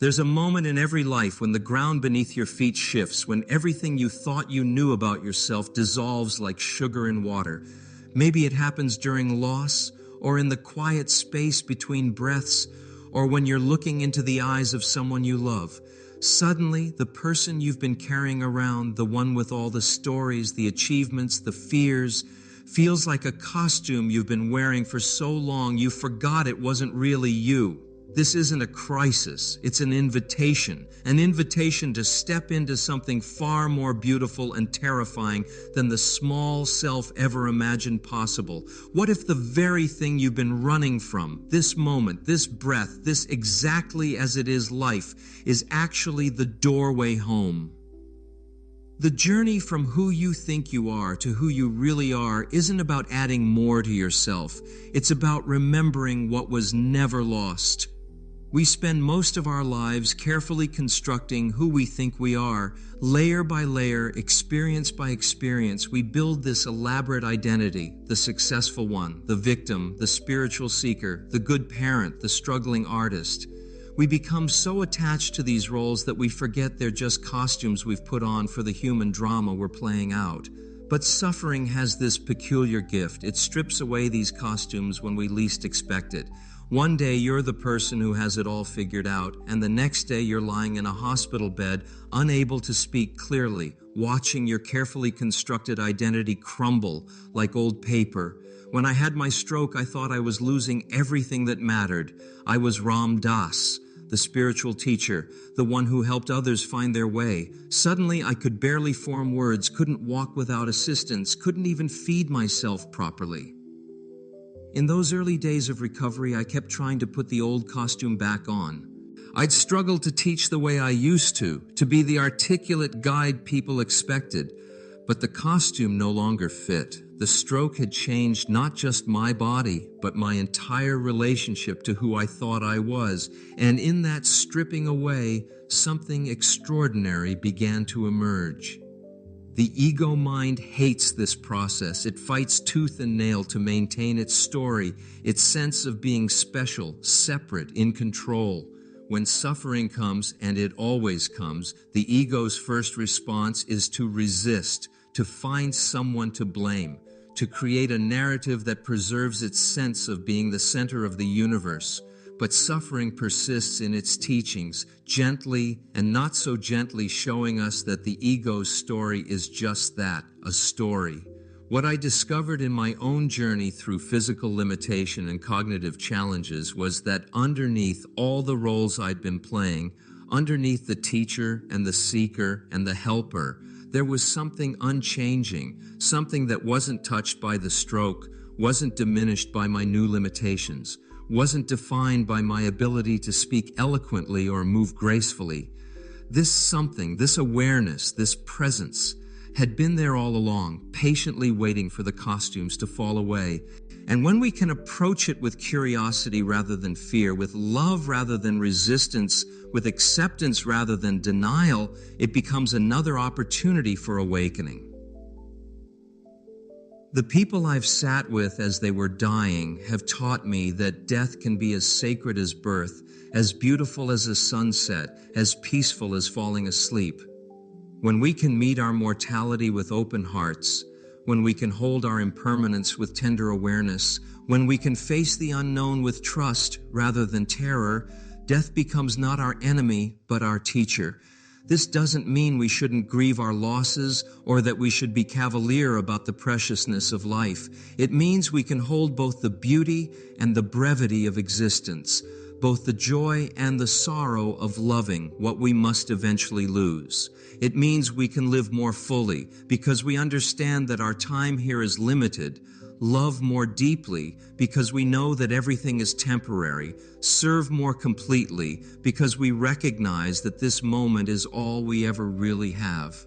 There's a moment in every life when the ground beneath your feet shifts, when everything you thought you knew about yourself dissolves like sugar in water. Maybe it happens during loss, or in the quiet space between breaths, or when you're looking into the eyes of someone you love. Suddenly, the person you've been carrying around, the one with all the stories, the achievements, the fears, feels like a costume you've been wearing for so long you forgot it wasn't really you. This isn't a crisis, it's an invitation to step into something far more beautiful and terrifying than the small self ever imagined possible. What if the very thing you've been running from, this moment, this breath, this exactly as it is life, is actually the doorway home? The journey from who you think you are to who you really are isn't about adding more to yourself. It's about remembering what was never lost. We spend most of our lives carefully constructing who we think we are. Layer by layer, experience by experience, we build this elaborate identity: the successful one, the victim, the spiritual seeker, the good parent, the struggling artist. We become so attached to these roles that we forget they're just costumes we've put on for the human drama we're playing out. But suffering has this peculiar gift. It strips away these costumes when we least expect it. One day you're the person who has it all figured out, and the next day you're lying in a hospital bed, unable to speak clearly, watching your carefully constructed identity crumble like old paper. When I had my stroke, I thought I was losing everything that mattered. I was Ram Dass, the spiritual teacher, the one who helped others find their way. Suddenly, I could barely form words, couldn't walk without assistance, couldn't even feed myself properly. In those early days of recovery, I kept trying to put the old costume back on. I'd struggled to teach the way I used to be the articulate guide people expected. But the costume no longer fit. The stroke had changed not just my body, but my entire relationship to who I thought I was. And in that stripping away, something extraordinary began to emerge. The ego mind hates this process. It fights tooth and nail to maintain its story, its sense of being special, separate, in control. When suffering comes, and it always comes, the ego's first response is to resist, to find someone to blame, to create a narrative that preserves its sense of being the center of the universe. But suffering persists in its teachings, gently and not so gently showing us that the ego's story is just that, a story. What I discovered in my own journey through physical limitation and cognitive challenges was that underneath all the roles I'd been playing, underneath the teacher and the seeker and the helper, there was something unchanging, something that wasn't touched by the stroke, wasn't diminished by my new limitations, wasn't defined by my ability to speak eloquently or move gracefully. This something, this awareness, this presence, had been there all along, patiently waiting for the costumes to fall away. And when we can approach it with curiosity rather than fear, with love rather than resistance, with acceptance rather than denial, it becomes another opportunity for awakening. The people I've sat with as they were dying have taught me that death can be as sacred as birth, as beautiful as a sunset, as peaceful as falling asleep. When we can meet our mortality with open hearts, when we can hold our impermanence with tender awareness, when we can face the unknown with trust rather than terror, death becomes not our enemy, but our teacher. This doesn't mean we shouldn't grieve our losses or that we should be cavalier about the preciousness of life. It means we can hold both the beauty and the brevity of existence, both the joy and the sorrow of loving what we must eventually lose. It means we can live more fully because we understand that our time here is limited, love more deeply because we know that everything is temporary, serve more completely because we recognize that this moment is all we ever really have.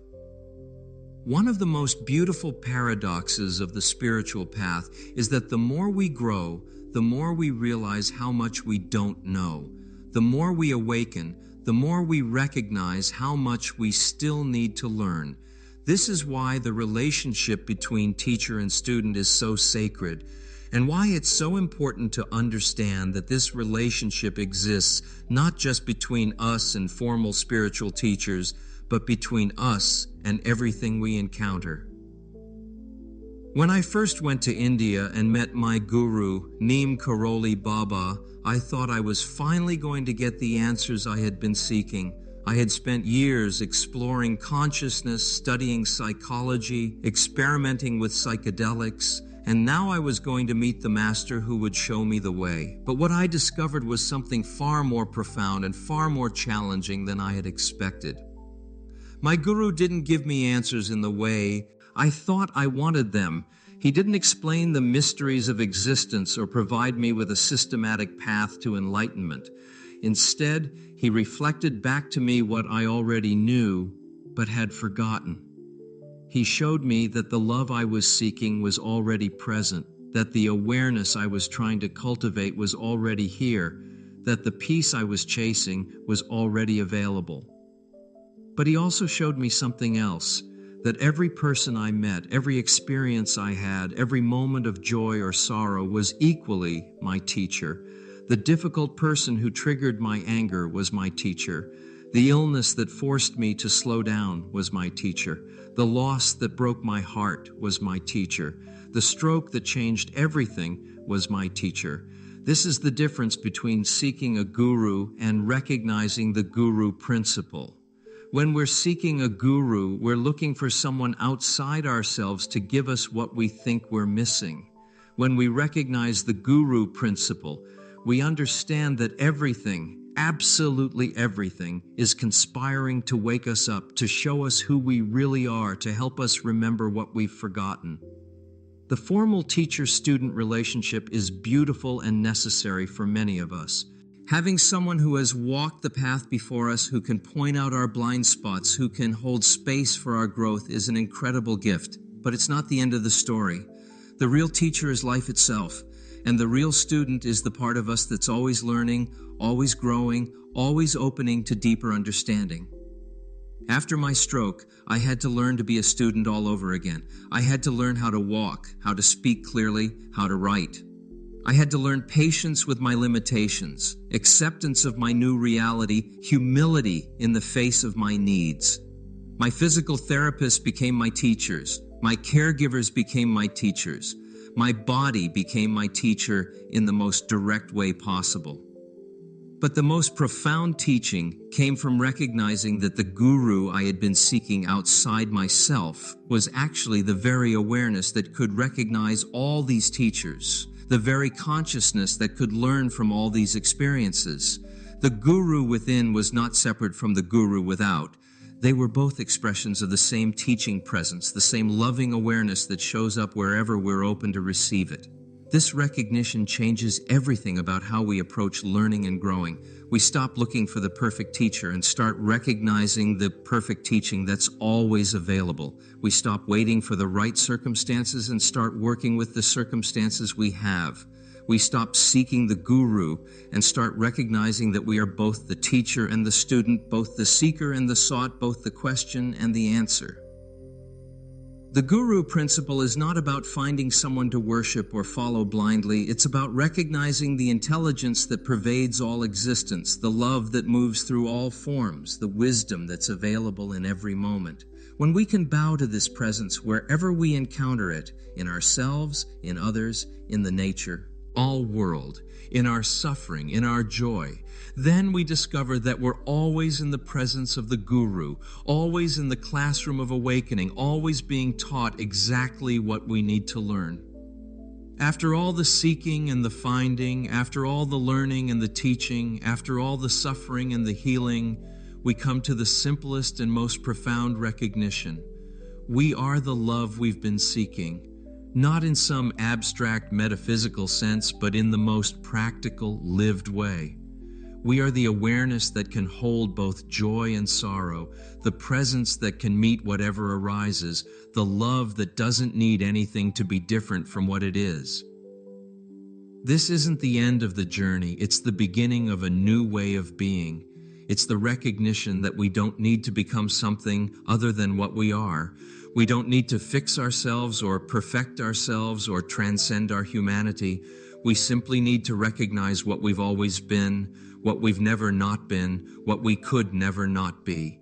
One of the most beautiful paradoxes of the spiritual path is that the more we grow, the more we realize how much we don't know. The more we awaken, the more we recognize how much we still need to learn. This is why the relationship between teacher and student is so sacred. and why it's so important to understand that this relationship exists not just between us and formal spiritual teachers, but between us and everything we encounter. When I first went to India and met my guru, Neem Karoli Baba, I thought I was finally going to get the answers I had been seeking. I had spent years exploring consciousness, studying psychology, experimenting with psychedelics, and now I was going to meet the master who would show me the way. But what I discovered was something far more profound and far more challenging than I had expected. My guru didn't give me answers in the way I thought I wanted them. He didn't explain the mysteries of existence or provide me with a systematic path to enlightenment. Instead, he reflected back to me what I already knew, but had forgotten. He showed me that the love I was seeking was already present, that the awareness I was trying to cultivate was already here, that the peace I was chasing was already available. But he also showed me something else, that every person I met, every experience I had, every moment of joy or sorrow was equally my teacher. The difficult person who triggered my anger was my teacher. The illness that forced me to slow down was my teacher. The loss that broke my heart was my teacher. The stroke that changed everything was my teacher. This is the difference between seeking a guru and recognizing the guru principle. When we're seeking a guru, we're looking for someone outside ourselves to give us what we think we're missing. When we recognize the guru principle, we understand that everything, absolutely everything, is conspiring to wake us up, to show us who we really are, to help us remember what we've forgotten. The formal teacher-student relationship is beautiful and necessary for many of us. Having someone who has walked the path before us, who can point out our blind spots, who can hold space for our growth is an incredible gift. But it's not the end of the story. The real teacher is life itself, and the real student is the part of us that's always learning, always growing, always opening to deeper understanding. After my stroke, I had to learn to be a student all over again. I had to learn how to walk, how to speak clearly, how to write. I had to learn patience with my limitations, acceptance of my new reality, humility in the face of my needs. My physical therapists became my teachers. My caregivers became my teachers. My body became my teacher in the most direct way possible. But the most profound teaching came from recognizing that the guru I had been seeking outside myself was actually the very awareness that could recognize all these teachers, the very consciousness that could learn from all these experiences. The guru within was not separate from the guru without. They were both expressions of the same teaching presence, the same loving awareness that shows up wherever we're open to receive it. This recognition changes everything about how we approach learning and growing. We stop looking for the perfect teacher and start recognizing the perfect teaching that's always available. We stop waiting for the right circumstances and start working with the circumstances we have. We stop seeking the guru and start recognizing that we are both the teacher and the student, both the seeker and the sought, both the question and the answer. The guru principle is not about finding someone to worship or follow blindly. It's about recognizing the intelligence that pervades all existence, the love that moves through all forms, the wisdom that's available in every moment. When we can bow to this presence wherever we encounter it, in ourselves, in others, in the nature, all world, in our suffering, in our joy, then we discover that we're always in the presence of the guru, always in the classroom of awakening, always being taught exactly what we need to learn. After all the seeking and the finding, after all the learning and the teaching, after all the suffering and the healing, we come to the simplest and most profound recognition. We are the love we've been seeking. Not in some abstract metaphysical sense, but in the most practical, lived way. We are the awareness that can hold both joy and sorrow, the presence that can meet whatever arises, the love that doesn't need anything to be different from what it is. This isn't the end of the journey, it's the beginning of a new way of being. It's the recognition that we don't need to become something other than what we are. We don't need to fix ourselves or perfect ourselves or transcend our humanity. We simply need to recognize what we've always been, what we've never not been, what we could never not be.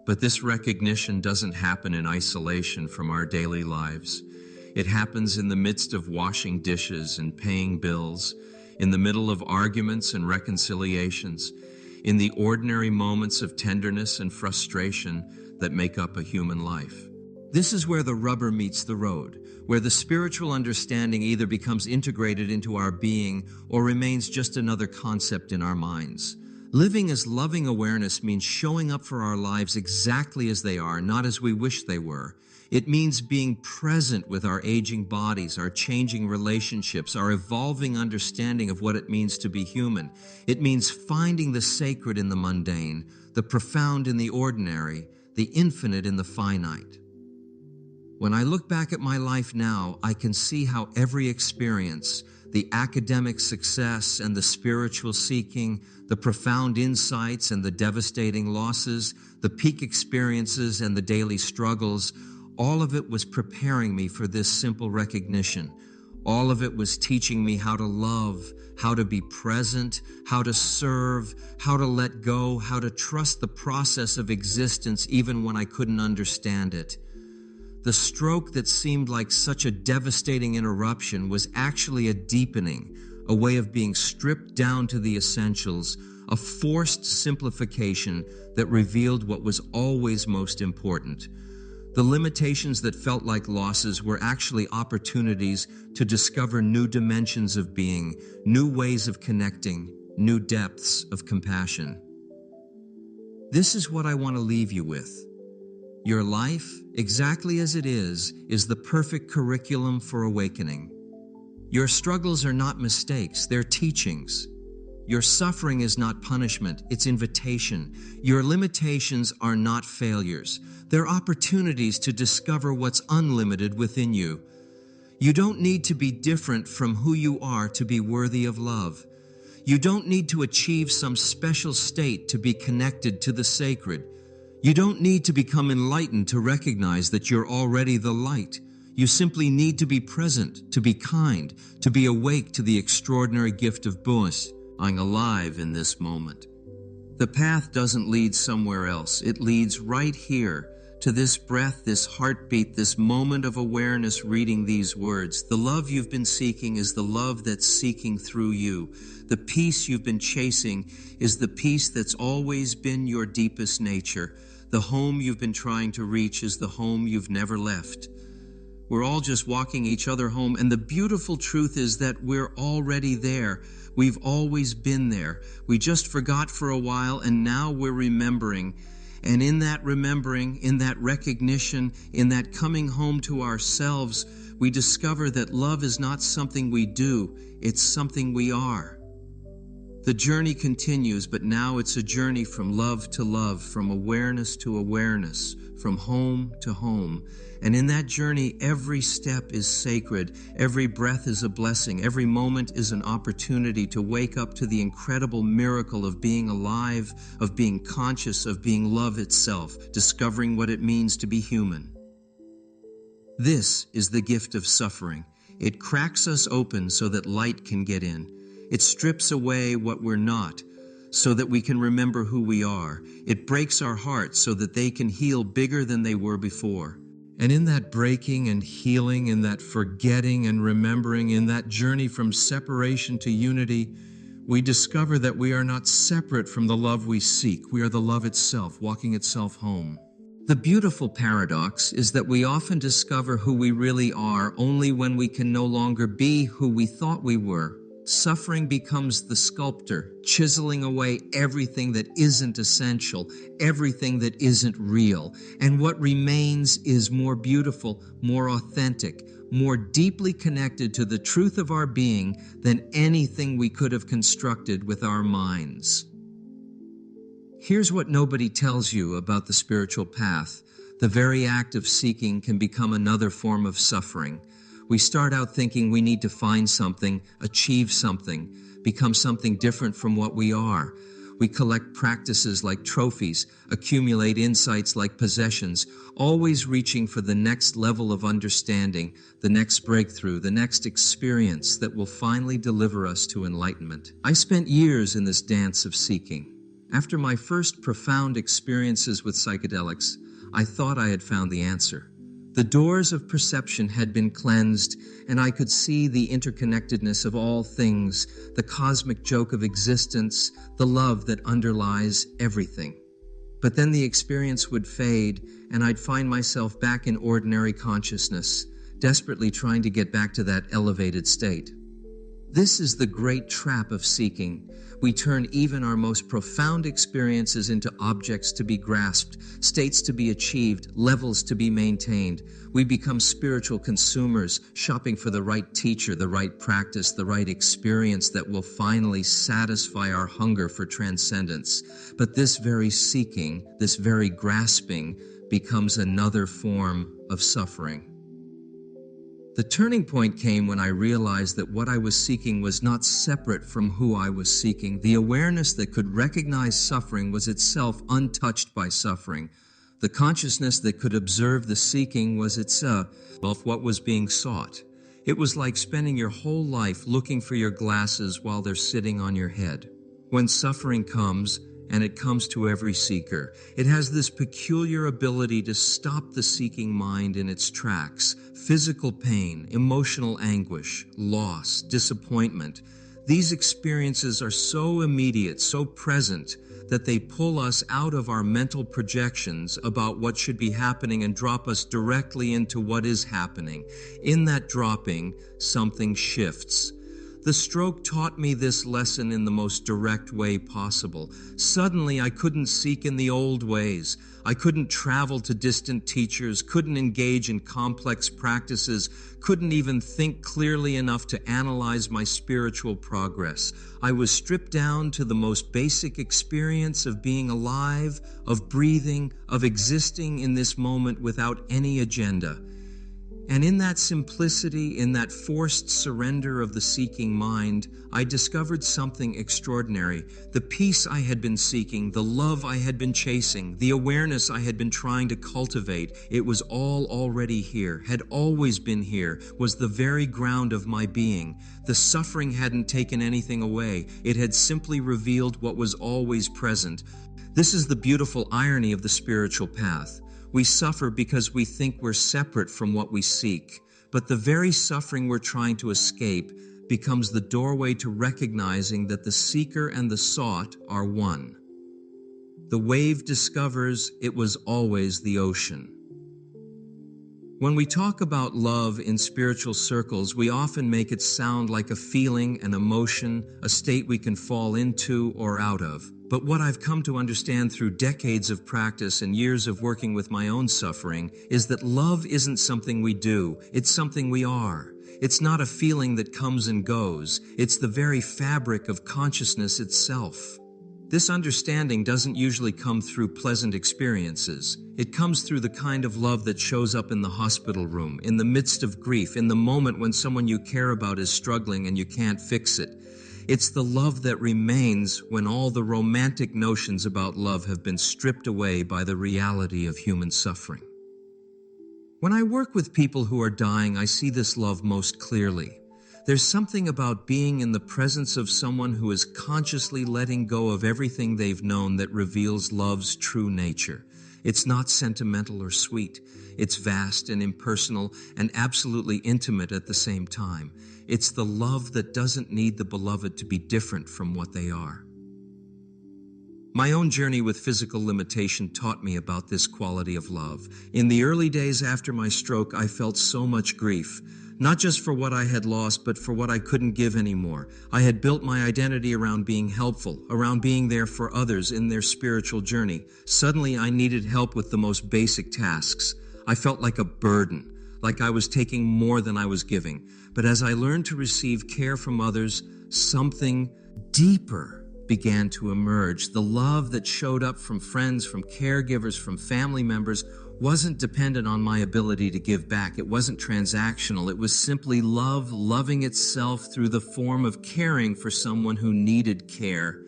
But this recognition doesn't happen in isolation from our daily lives. It happens in the midst of washing dishes and paying bills, in the middle of arguments and reconciliations, in the ordinary moments of tenderness and frustration that make up a human life. This is where the rubber meets the road, where the spiritual understanding either becomes integrated into our being or remains just another concept in our minds. Living as loving awareness means showing up for our lives exactly as they are, not as we wish they were. It means being present with our aging bodies, our changing relationships, our evolving understanding of what it means to be human. It means finding the sacred in the mundane, the profound in the ordinary, the infinite in the finite. When I look back at my life now, I can see how every experience, the academic success and the spiritual seeking, the profound insights and the devastating losses, the peak experiences and the daily struggles, all of it was preparing me for this simple recognition. All of it was teaching me how to love, how to be present, how to serve, how to let go, how to trust the process of existence even when I couldn't understand it. The stroke that seemed like such a devastating interruption was actually a deepening, a way of being stripped down to the essentials, a forced simplification that revealed what was always most important. The limitations that felt like losses were actually opportunities to discover new dimensions of being, new ways of connecting, new depths of compassion. This is what I want to leave you with. Your life, exactly as it is the perfect curriculum for awakening. Your struggles are not mistakes, they're teachings. Your suffering is not punishment, it's invitation. Your limitations are not failures. They're opportunities to discover what's unlimited within you. You don't need to be different from who you are to be worthy of love. You don't need to achieve some special state to be connected to the sacred. You don't need to become enlightened to recognize that you're already the light. You simply need to be present, to be kind, to be awake to the extraordinary gift of Buddha, being alive in this moment. The path doesn't lead somewhere else. It leads right here, to this breath, this heartbeat, this moment of awareness reading these words. The love you've been seeking is the love that's seeking through you. The peace you've been chasing is the peace that's always been your deepest nature. The home you've been trying to reach is the home you've never left. We're all just walking each other home, and the beautiful truth is that we're already there. We've always been there. We just forgot for a while, and now we're remembering. And in that remembering, in that recognition, in that coming home to ourselves, we discover that love is not something we do, it's something we are. The journey continues, but now it's a journey from love to love, from awareness to awareness, from home to home. And in that journey, every step is sacred, every breath is a blessing, every moment is an opportunity to wake up to the incredible miracle of being alive, of being conscious, of being love itself, discovering what it means to be human. This is the gift of suffering. It cracks us open so that light can get in. It strips away what we're not, so that we can remember who we are. It breaks our hearts so that they can heal bigger than they were before. And in that breaking and healing, in that forgetting and remembering, in that journey from separation to unity, we discover that we are not separate from the love we seek. We are the love itself, walking itself home. The beautiful paradox is that we often discover who we really are only when we can no longer be who we thought we were. Suffering becomes the sculptor, chiseling away everything that isn't essential, everything that isn't real. And what remains is more beautiful, more authentic, more deeply connected to the truth of our being than anything we could have constructed with our minds. Here's what nobody tells you about the spiritual path. The very act of seeking can become another form of suffering. We start out thinking we need to find something, achieve something, become something different from what we are. We collect practices like trophies, accumulate insights like possessions, always reaching for the next level of understanding, the next breakthrough, the next experience that will finally deliver us to enlightenment. I spent years in this dance of seeking. After my first profound experiences with psychedelics, I thought I had found the answer. The doors of perception had been cleansed, and I could see the interconnectedness of all things, the cosmic joke of existence, the love that underlies everything. But then the experience would fade, and I'd find myself back in ordinary consciousness, desperately trying to get back to that elevated state. This is the great trap of seeking. We turn even our most profound experiences into objects to be grasped, states to be achieved, levels to be maintained. We become spiritual consumers, shopping for the right teacher, the right practice, the right experience that will finally satisfy our hunger for transcendence. But this very seeking, this very grasping, becomes another form of suffering. The turning point came when I realized that what I was seeking was not separate from who I was seeking. The awareness that could recognize suffering was itself untouched by suffering. The consciousness that could observe the seeking was itself what was being sought. It was like spending your whole life looking for your glasses while they're sitting on your head. When suffering comes, and it comes to every seeker, it has this peculiar ability to stop the seeking mind in its tracks. Physical pain, emotional anguish, loss, disappointment. These experiences are so immediate, so present, that they pull us out of our mental projections about what should be happening and drop us directly into what is happening. In that dropping, something shifts. The stroke taught me this lesson in the most direct way possible. Suddenly, I couldn't seek in the old ways. I couldn't travel to distant teachers, couldn't engage in complex practices, couldn't even think clearly enough to analyze my spiritual progress. I was stripped down to the most basic experience of being alive, of breathing, of existing in this moment without any agenda. And in that simplicity, in that forced surrender of the seeking mind, I discovered something extraordinary. The peace I had been seeking, the love I had been chasing, the awareness I had been trying to cultivate, it was all already here, had always been here, was the very ground of my being. The suffering hadn't taken anything away. It had simply revealed what was always present. This is the beautiful irony of the spiritual path. We suffer because we think we're separate from what we seek, but the very suffering we're trying to escape becomes the doorway to recognizing that the seeker and the sought are one. The wave discovers it was always the ocean. When we talk about love in spiritual circles, we often make it sound like a feeling, an emotion, a state we can fall into or out of. But what I've come to understand through decades of practice and years of working with my own suffering is that love isn't something we do, it's something we are. It's not a feeling that comes and goes, it's the very fabric of consciousness itself. This understanding doesn't usually come through pleasant experiences. It comes through the kind of love that shows up in the hospital room, in the midst of grief, in the moment when someone you care about is struggling and you can't fix it. It's the love that remains when all the romantic notions about love have been stripped away by the reality of human suffering. When I work with people who are dying, I see this love most clearly. There's something about being in the presence of someone who is consciously letting go of everything they've known that reveals love's true nature. It's not sentimental or sweet. It's vast and impersonal and absolutely intimate at the same time. It's the love that doesn't need the beloved to be different from what they are. My own journey with physical limitation taught me about this quality of love. In the early days after my stroke, I felt so much grief. Not just for what I had lost, but for what I couldn't give anymore. I had built my identity around being helpful, around being there for others in their spiritual journey. Suddenly, I needed help with the most basic tasks. I felt like a burden, like I was taking more than I was giving. But as I learned to receive care from others, something deeper began to emerge. The love that showed up from friends, from caregivers, from family members wasn't dependent on my ability to give back. It wasn't transactional. It was simply love loving itself through the form of caring for someone who needed care.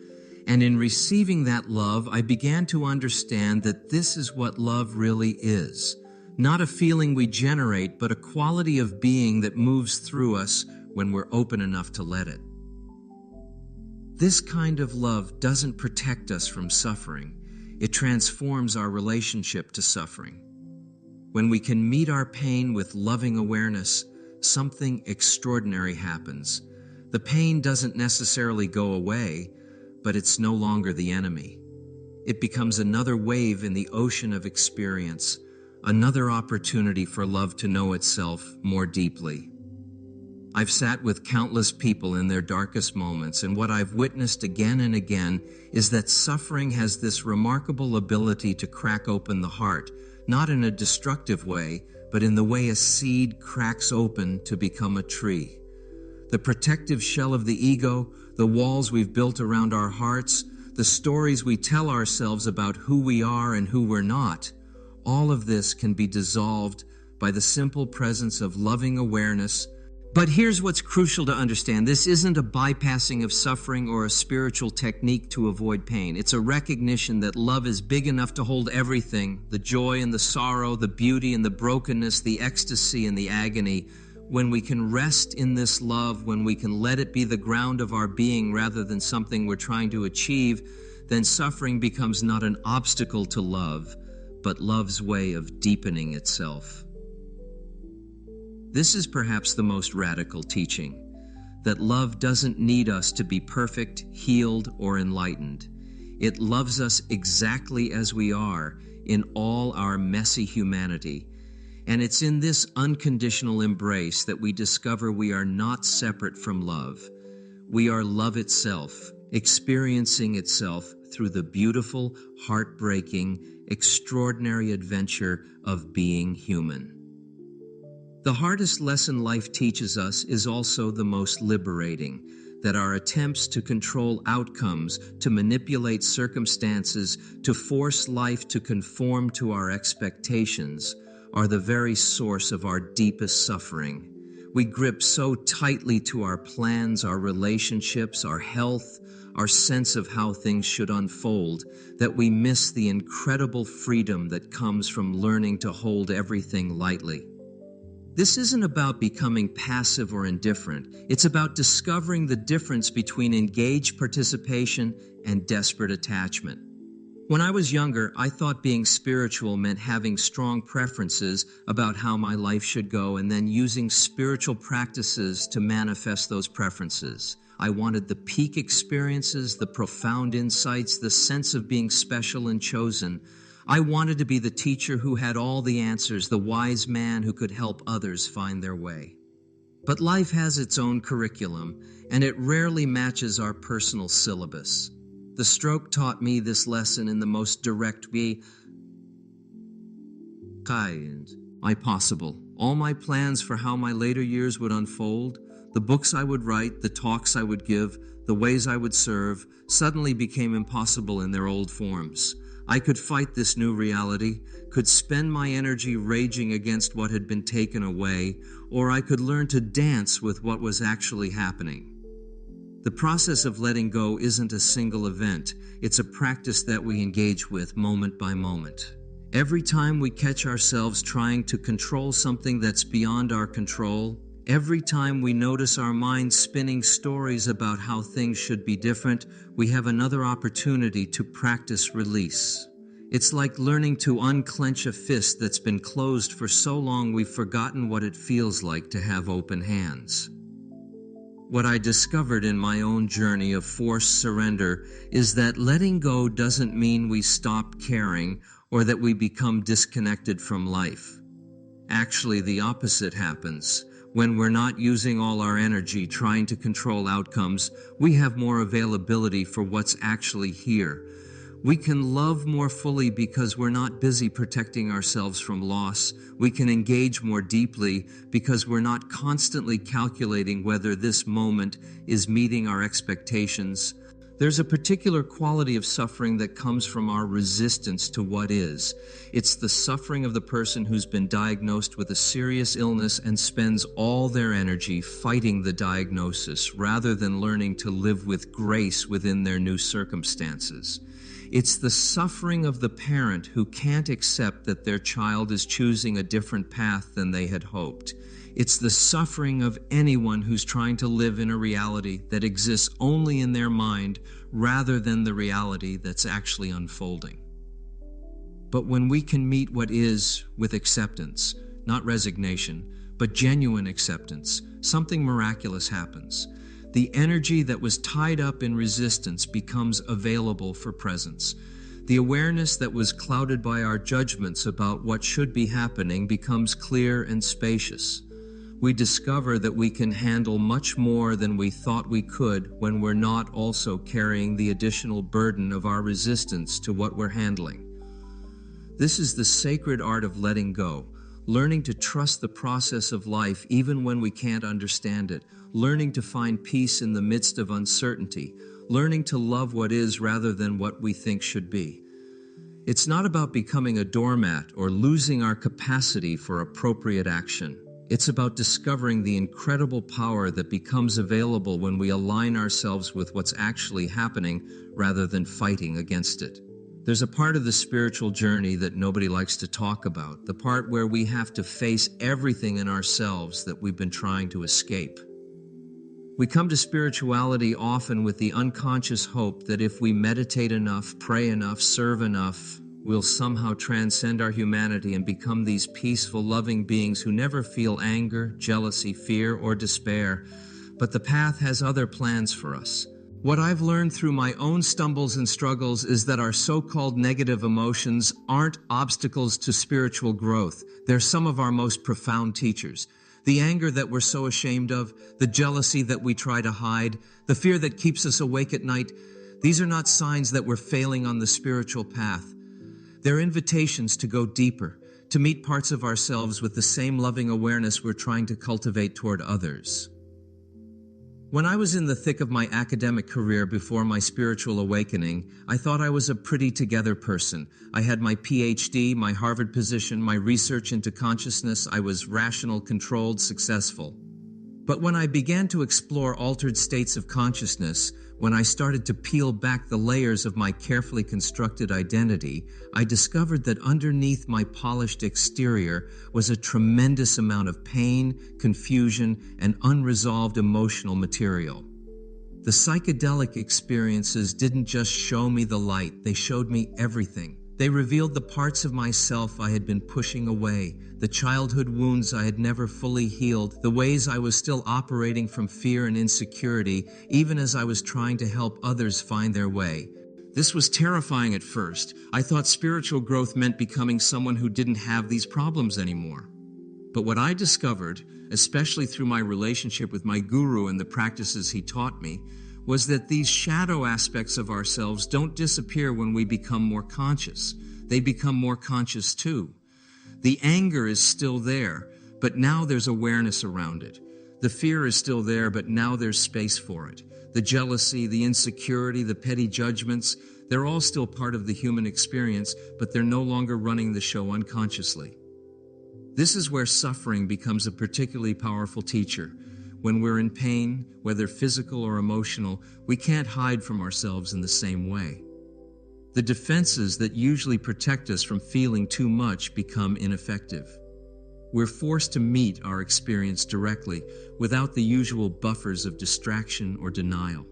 And in receiving that love, I began to understand that this is what love really is. Not a feeling we generate, but a quality of being that moves through us when we're open enough to let it. This kind of love doesn't protect us from suffering. It transforms our relationship to suffering. When we can meet our pain with loving awareness, something extraordinary happens. The pain doesn't necessarily go away, but it's no longer the enemy. It becomes another wave in the ocean of experience, another opportunity for love to know itself more deeply. I've sat with countless people in their darkest moments, and what I've witnessed again and again is that suffering has this remarkable ability to crack open the heart, not in a destructive way, but in the way a seed cracks open to become a tree. The protective shell of the ego, the walls we've built around our hearts, the stories we tell ourselves about who we are and who we're not, all of this can be dissolved by the simple presence of loving awareness. But here's what's crucial to understand. This isn't a bypassing of suffering or a spiritual technique to avoid pain. It's a recognition that love is big enough to hold everything, the joy and the sorrow, the beauty and the brokenness, the ecstasy and the agony. When we can rest in this love, when we can let it be the ground of our being rather than something we're trying to achieve, then suffering becomes not an obstacle to love, but love's way of deepening itself. This is perhaps the most radical teaching, that love doesn't need us to be perfect, healed, or enlightened. It loves us exactly as we are, in all our messy humanity. And it's in this unconditional embrace that we discover we are not separate from love. We are love itself, experiencing itself through the beautiful, heartbreaking, extraordinary adventure of being human. The hardest lesson life teaches us is also the most liberating, that our attempts to control outcomes, to manipulate circumstances, to force life to conform to our expectations, are the very source of our deepest suffering. We grip so tightly to our plans, our relationships, our health, our sense of how things should unfold, that we miss the incredible freedom that comes from learning to hold everything lightly. This isn't about becoming passive or indifferent. It's about discovering the difference between engaged participation and desperate attachment. When I was younger, I thought being spiritual meant having strong preferences about how my life should go and then using spiritual practices to manifest those preferences. I wanted the peak experiences, the profound insights, the sense of being special and chosen. I wanted to be the teacher who had all the answers, the wise man who could help others find their way. But life has its own curriculum, and it rarely matches our personal syllabus. The stroke taught me this lesson in the most direct way possible. All my plans for how my later years would unfold, the books I would write, the talks I would give, the ways I would serve, suddenly became impossible in their old forms. I could fight this new reality, could spend my energy raging against what had been taken away, or I could learn to dance with what was actually happening. The process of letting go isn't a single event. It's a practice that we engage with moment by moment. Every time we catch ourselves trying to control something that's beyond our control, every time we notice our mind spinning stories about how things should be different, we have another opportunity to practice release. It's like learning to unclench a fist that's been closed for so long we've forgotten what it feels like to have open hands. What I discovered in my own journey of forced surrender is that letting go doesn't mean we stop caring or that we become disconnected from life. Actually, the opposite happens. When we're not using all our energy trying to control outcomes, we have more availability for what's actually here. We can love more fully because we're not busy protecting ourselves from loss. We can engage more deeply because we're not constantly calculating whether this moment is meeting our expectations. There's a particular quality of suffering that comes from our resistance to what is. It's the suffering of the person who's been diagnosed with a serious illness and spends all their energy fighting the diagnosis rather than learning to live with grace within their new circumstances. It's the suffering of the parent who can't accept that their child is choosing a different path than they had hoped. It's the suffering of anyone who's trying to live in a reality that exists only in their mind rather than the reality that's actually unfolding. But when we can meet what is with acceptance, not resignation, but genuine acceptance, something miraculous happens. The energy that was tied up in resistance becomes available for presence. The awareness that was clouded by our judgments about what should be happening becomes clear and spacious. We discover that we can handle much more than we thought we could when we're not also carrying the additional burden of our resistance to what we're handling. This is the sacred art of letting go, learning to trust the process of life even when we can't understand it, learning to find peace in the midst of uncertainty, learning to love what is rather than what we think should be. It's not about becoming a doormat or losing our capacity for appropriate action. It's about discovering the incredible power that becomes available when we align ourselves with what's actually happening rather than fighting against it. There's a part of the spiritual journey that nobody likes to talk about, the part where we have to face everything in ourselves that we've been trying to escape. We come to spirituality often with the unconscious hope that if we meditate enough, pray enough, serve enough, we'll somehow transcend our humanity and become these peaceful, loving beings who never feel anger, jealousy, fear, or despair. But the path has other plans for us. What I've learned through my own stumbles and struggles is that our so-called negative emotions aren't obstacles to spiritual growth. They're some of our most profound teachers. The anger that we're so ashamed of, the jealousy that we try to hide, the fear that keeps us awake at night, these are not signs that we're failing on the spiritual path. They're invitations to go deeper, to meet parts of ourselves with the same loving awareness we're trying to cultivate toward others. When I was in the thick of my academic career before my spiritual awakening, I thought I was a pretty together person. I had my PhD, my Harvard position, my research into consciousness. I was rational, controlled, successful. But when I began to explore altered states of consciousness, when I started to peel back the layers of my carefully constructed identity, I discovered that underneath my polished exterior was a tremendous amount of pain, confusion, and unresolved emotional material. The psychedelic experiences didn't just show me the light, they showed me everything. They revealed the parts of myself I had been pushing away, the childhood wounds I had never fully healed, the ways I was still operating from fear and insecurity, even as I was trying to help others find their way. This was terrifying at first. I thought spiritual growth meant becoming someone who didn't have these problems anymore. But what I discovered, especially through my relationship with my guru and the practices he taught me, was that these shadow aspects of ourselves don't disappear when we become more conscious. They become more conscious too. The anger is still there, but now there's awareness around it. The fear is still there, but now there's space for it. The jealousy, the insecurity, the petty judgments, they're all still part of the human experience, but they're no longer running the show unconsciously. This is where suffering becomes a particularly powerful teacher. When we're in pain, whether physical or emotional, we can't hide from ourselves in the same way. The defenses that usually protect us from feeling too much become ineffective. We're forced to meet our experience directly, without the usual buffers of distraction or denial.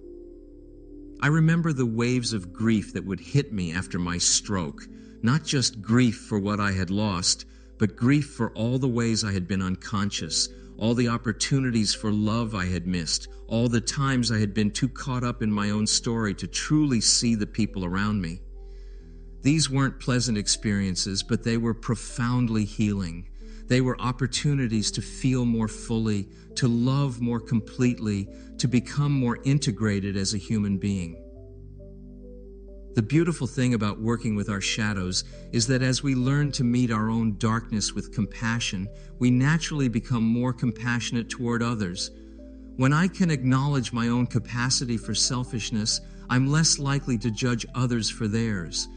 I remember the waves of grief that would hit me after my stroke, not just grief for what I had lost, but grief for all the ways I had been unconscious, all the opportunities for love I had missed, all the times I had been too caught up in my own story to truly see the people around me. These weren't pleasant experiences, but they were profoundly healing. They were opportunities to feel more fully, to love more completely, to become more integrated as a human being. The beautiful thing about working with our shadows is that as we learn to meet our own darkness with compassion, we naturally become more compassionate toward others. When I can acknowledge my own capacity for selfishness, I'm less likely to judge others for theirs.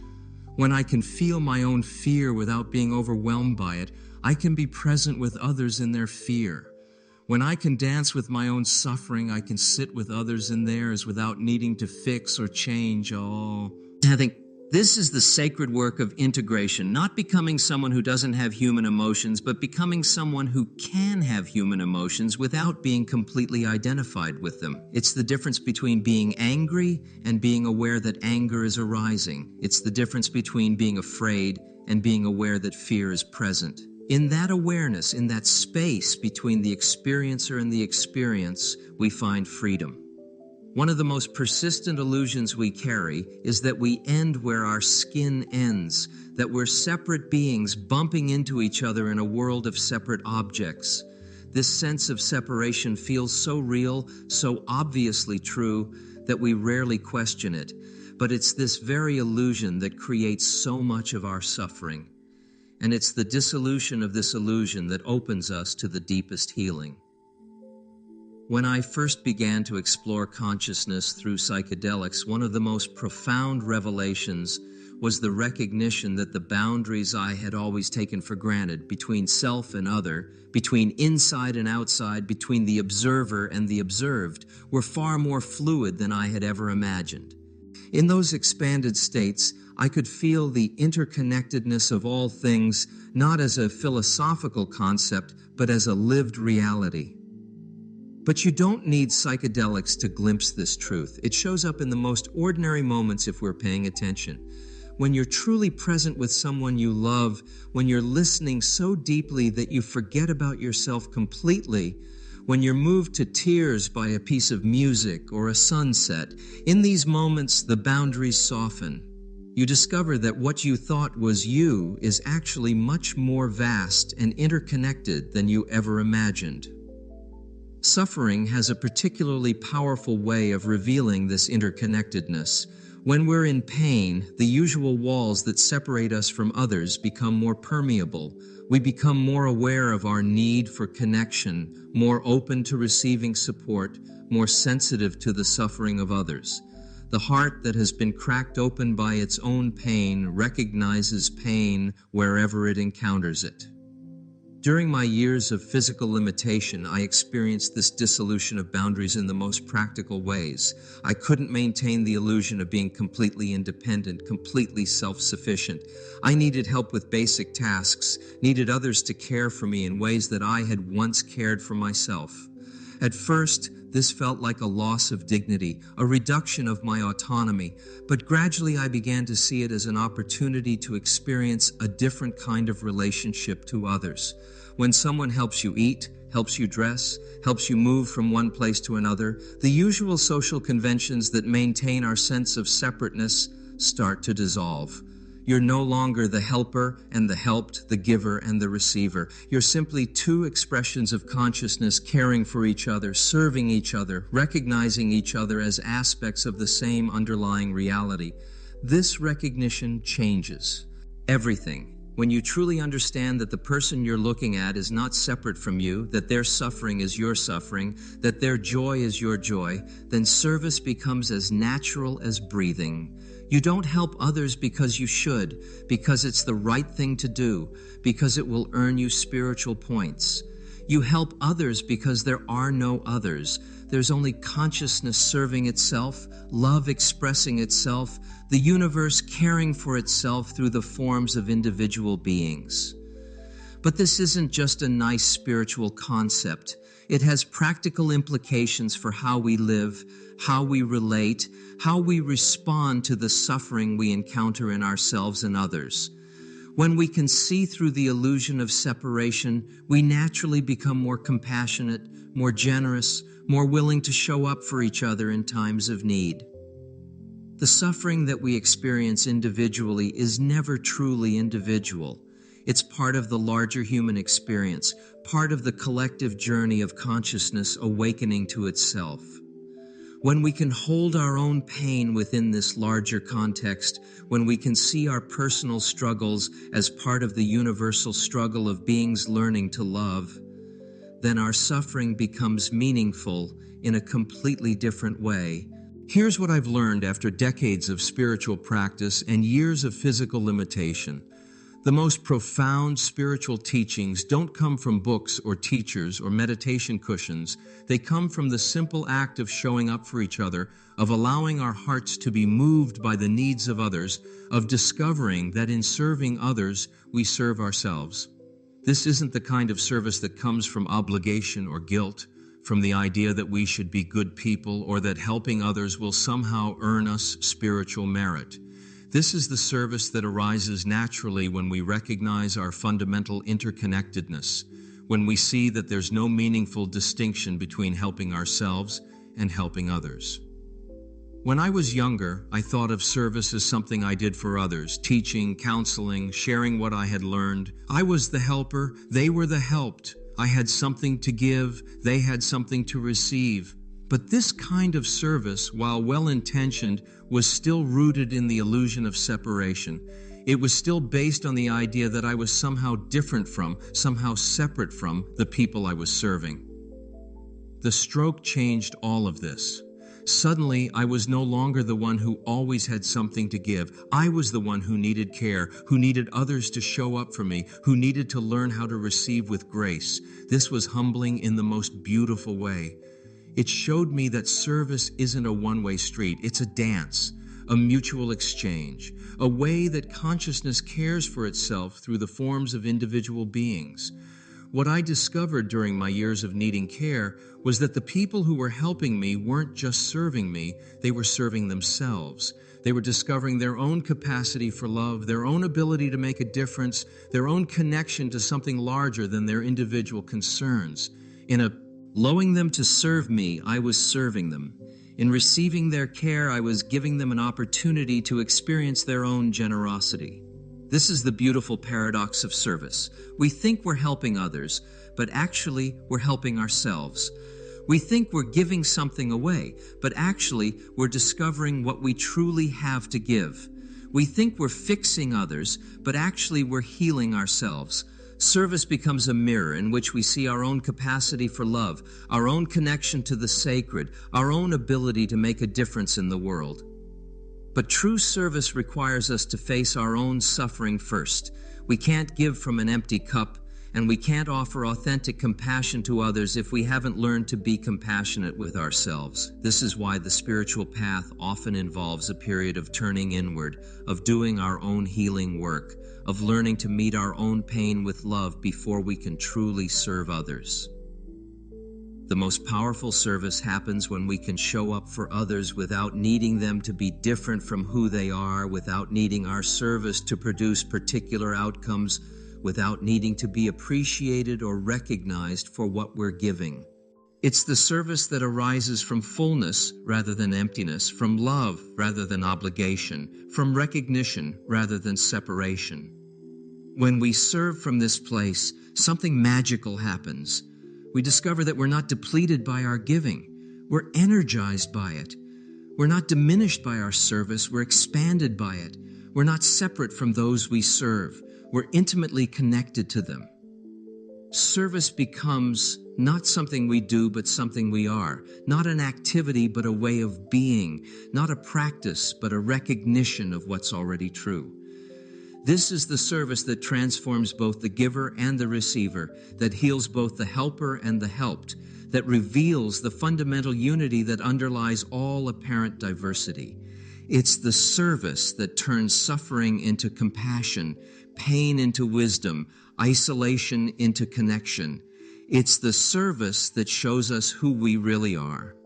When I can feel my own fear without being overwhelmed by it, I can be present with others in their fear. When I can dance with my own suffering, I can sit with others in theirs without needing to fix or change. I think this is the sacred work of integration, not becoming someone who doesn't have human emotions, but becoming someone who can have human emotions without being completely identified with them. It's the difference between being angry and being aware that anger is arising. It's the difference between being afraid and being aware that fear is present. In that awareness, in that space between the experiencer and the experience, we find freedom. One of the most persistent illusions we carry is that we end where our skin ends, that we're separate beings bumping into each other in a world of separate objects. This sense of separation feels so real, so obviously true, that we rarely question it. But it's this very illusion that creates so much of our suffering. And it's the dissolution of this illusion that opens us to the deepest healing. When I first began to explore consciousness through psychedelics, one of the most profound revelations was the recognition that the boundaries I had always taken for granted between self and other, between inside and outside, between the observer and the observed, were far more fluid than I had ever imagined. In those expanded states, I could feel the interconnectedness of all things, not as a philosophical concept, but as a lived reality. But you don't need psychedelics to glimpse this truth. It shows up in the most ordinary moments if we're paying attention. When you're truly present with someone you love, when you're listening so deeply that you forget about yourself completely, when you're moved to tears by a piece of music or a sunset, in these moments the boundaries soften. You discover that what you thought was you is actually much more vast and interconnected than you ever imagined. Suffering has a particularly powerful way of revealing this interconnectedness. When we're in pain, the usual walls that separate us from others become more permeable. We become more aware of our need for connection, more open to receiving support, more sensitive to the suffering of others. The heart that has been cracked open by its own pain recognizes pain wherever it encounters it. During my years of physical limitation, I experienced this dissolution of boundaries in the most practical ways. I couldn't maintain the illusion of being completely independent, completely self-sufficient. I needed help with basic tasks, needed others to care for me in ways that I had once cared for myself. At first, this felt like a loss of dignity, a reduction of my autonomy, but gradually I began to see it as an opportunity to experience a different kind of relationship to others. When someone helps you eat, helps you dress, helps you move from one place to another, the usual social conventions that maintain our sense of separateness start to dissolve. You're no longer the helper and the helped, the giver and the receiver. You're simply two expressions of consciousness caring for each other, serving each other, recognizing each other as aspects of the same underlying reality. This recognition changes everything. When you truly understand that the person you're looking at is not separate from you, that their suffering is your suffering, that their joy is your joy, then service becomes as natural as breathing. You don't help others because you should, because it's the right thing to do, because it will earn you spiritual points. You help others because there are no others. There's only consciousness serving itself, love expressing itself, the universe caring for itself through the forms of individual beings. But this isn't just a nice spiritual concept. It has practical implications for how we live, how we relate, how we respond to the suffering we encounter in ourselves and others. When we can see through the illusion of separation, we naturally become more compassionate, more generous, more willing to show up for each other in times of need. The suffering that we experience individually is never truly individual. It's part of the larger human experience, part of the collective journey of consciousness awakening to itself. When we can hold our own pain within this larger context, when we can see our personal struggles as part of the universal struggle of beings learning to love, then our suffering becomes meaningful in a completely different way. Here's what I've learned after decades of spiritual practice and years of physical limitation. The most profound spiritual teachings don't come from books or teachers or meditation cushions. They come from the simple act of showing up for each other, of allowing our hearts to be moved by the needs of others, of discovering that in serving others, we serve ourselves. This isn't the kind of service that comes from obligation or guilt, from the idea that we should be good people or that helping others will somehow earn us spiritual merit. This is the service that arises naturally when we recognize our fundamental interconnectedness, when we see that there's no meaningful distinction between helping ourselves and helping others. When I was younger, I thought of service as something I did for others, teaching, counseling, sharing what I had learned. I was the helper, they were the helped. I had something to give, they had something to receive. But this kind of service, while well-intentioned, was still rooted in the illusion of separation. It was still based on the idea that I was somehow different from, somehow separate from, the people I was serving. The stroke changed all of this. Suddenly, I was no longer the one who always had something to give. I was the one who needed care, who needed others to show up for me, who needed to learn how to receive with grace. This was humbling in the most beautiful way. It showed me that service isn't a one-way street. It's a dance, a mutual exchange, a way that consciousness cares for itself through the forms of individual beings. What I discovered during my years of needing care was that the people who were helping me weren't just serving me, they were serving themselves. They were discovering their own capacity for love, their own ability to make a difference, their own connection to something larger than their individual concerns. In allowing them to serve me, I was serving them. In receiving their care, I was giving them an opportunity to experience their own generosity. This is the beautiful paradox of service. We think we're helping others, but actually we're helping ourselves. We think we're giving something away, but actually we're discovering what we truly have to give. We think we're fixing others, but actually we're healing ourselves. Service becomes a mirror in which we see our own capacity for love, our own connection to the sacred, our own ability to make a difference in the world. But true service requires us to face our own suffering first. We can't give from an empty cup, and we can't offer authentic compassion to others if we haven't learned to be compassionate with ourselves. This is why the spiritual path often involves a period of turning inward, of doing our own healing work, of learning to meet our own pain with love before we can truly serve others. The most powerful service happens when we can show up for others without needing them to be different from who they are, without needing our service to produce particular outcomes, without needing to be appreciated or recognized for what we're giving. It's the service that arises from fullness rather than emptiness, from love rather than obligation, from recognition rather than separation. When we serve from this place, something magical happens. We discover that we're not depleted by our giving. We're energized by it. We're not diminished by our service. We're expanded by it. We're not separate from those we serve. We're intimately connected to them. Service becomes not something we do, but something we are. Not an activity, but a way of being. Not a practice, but a recognition of what's already true. This is the service that transforms both the giver and the receiver, that heals both the helper and the helped, that reveals the fundamental unity that underlies all apparent diversity. It's the service that turns suffering into compassion, pain into wisdom, isolation into connection. It's the service that shows us who we really are.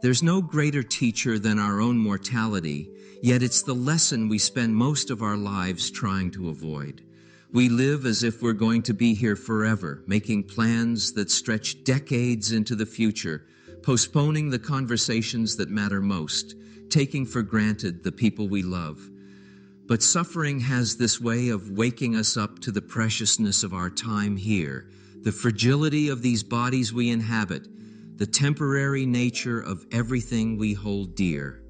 There's no greater teacher than our own mortality, yet it's the lesson we spend most of our lives trying to avoid. We live as if we're going to be here forever, making plans that stretch decades into the future, postponing the conversations that matter most, taking for granted the people we love. But suffering has this way of waking us up to the preciousness of our time here, the fragility of these bodies we inhabit, the temporary nature of everything we hold dear.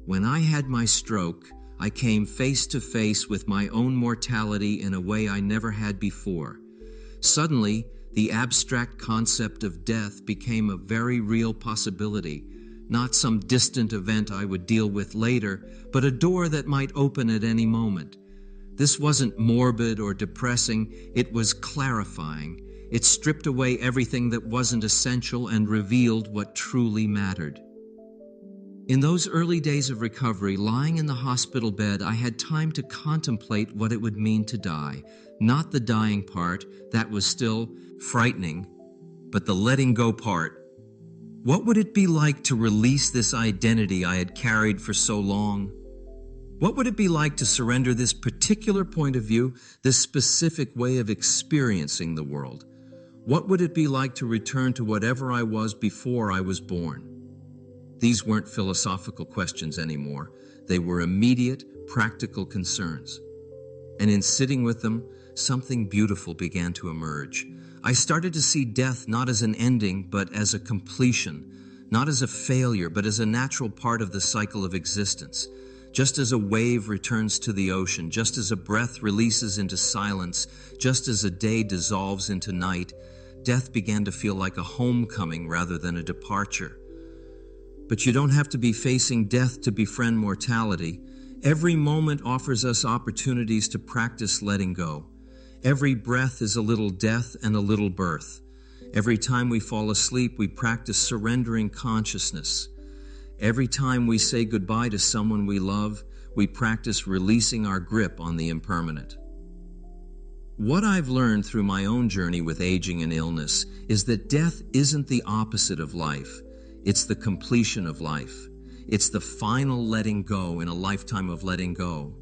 When I had my stroke, I came face to face with my own mortality in a way I never had before. Suddenly, the abstract concept of death became a very real possibility, not some distant event I would deal with later, but a door that might open at any moment. This wasn't morbid or depressing, it was clarifying. It stripped away everything that wasn't essential and revealed what truly mattered. In those early days of recovery, lying in the hospital bed, I had time to contemplate what it would mean to die. Not the dying part, that was still frightening, but the letting go part. What would it be like to release this identity I had carried for so long? What would it be like to surrender this particular point of view, this specific way of experiencing the world? What would it be like to return to whatever I was before I was born? These weren't philosophical questions anymore. They were immediate, practical concerns. And in sitting with them, something beautiful began to emerge. I started to see death not as an ending, but as a completion, not as a failure, but as a natural part of the cycle of existence. Just as a wave returns to the ocean, just as a breath releases into silence, just as a day dissolves into night, death began to feel like a homecoming rather than a departure. But you don't have to be facing death to befriend mortality. Every moment offers us opportunities to practice letting go. Every breath is a little death and a little birth. Every time we fall asleep, we practice surrendering consciousness. Every time we say goodbye to someone we love, we practice releasing our grip on the impermanent. What I've learned through my own journey with aging and illness is that death isn't the opposite of life. It's the completion of life. It's the final letting go in a lifetime of letting go.